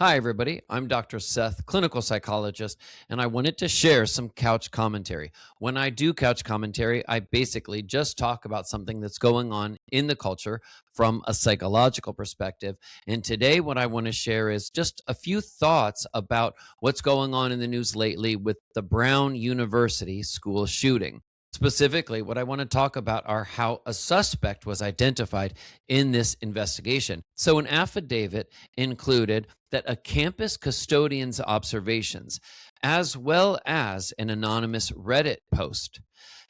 Hi, everybody. I'm Dr. Seth, clinical psychologist, and I wanted to share some couch commentary. When I do couch commentary, I basically just talk about something that's going on in the culture from a psychological perspective. And today, what I want to share is just a few thoughts about what's going on in the news lately with the Brown University school shooting. Specifically, what I want to talk about are how a suspect was identified in this investigation. So, an affidavit included that a campus custodian's observations, as well as an anonymous Reddit post,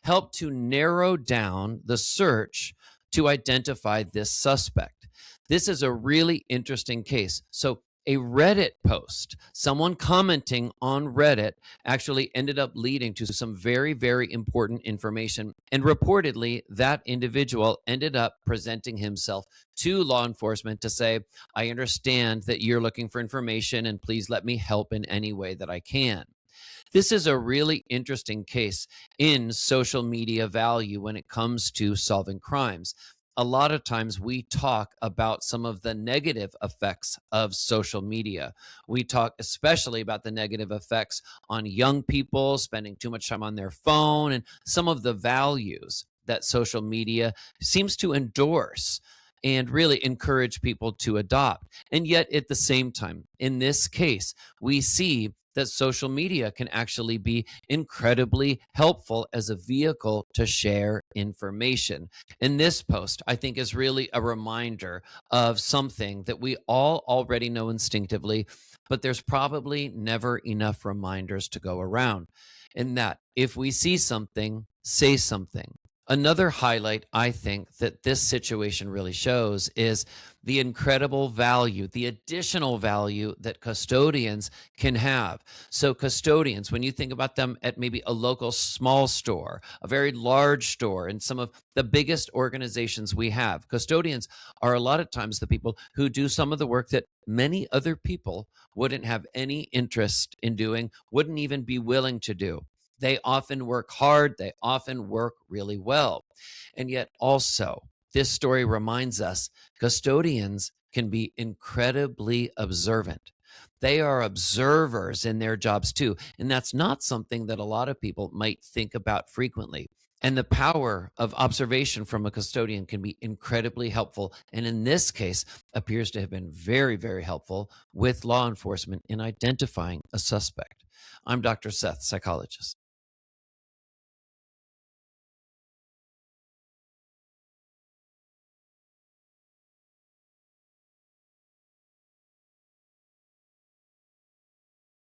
helped to narrow down the search to identify this suspect. This is a really interesting case. So, a Reddit post, someone commenting on Reddit, actually ended up leading to some very, very important information. And reportedly, that individual ended up presenting himself to law enforcement to say, I understand that you're looking for information and please let me help in any way that I can. This is a really interesting case in social media value when it comes to solving crimes. A lot of times we talk about some of the negative effects of social media. We talk especially about the negative effects on young people spending too much time on their phone and some of the values that social media seems to endorse and really encourage people to adopt. And yet, at the same time, in this case, we see that social media can actually be incredibly helpful as a vehicle to share information. And this post, I think, is really a reminder of something that we all already know instinctively, but there's probably never enough reminders to go around. And that if we see something, say something. Another highlight I think that this situation really shows is the incredible value, the additional value that custodians can have. So, custodians, when you think about them at maybe a local small store, a very large store, and some of the biggest organizations we have, custodians are a lot of times the people who do some of the work that many other people wouldn't have any interest in doing, wouldn't even be willing to do. They often work hard, they often work really well. And yet, also, this story reminds us custodians can be incredibly observant. They are observers in their jobs too. And that's not something that a lot of people might think about frequently. And the power of observation from a custodian can be incredibly helpful. And in this case, appears to have been very, very helpful with law enforcement in identifying a suspect. I'm Dr. Seth, psychologist.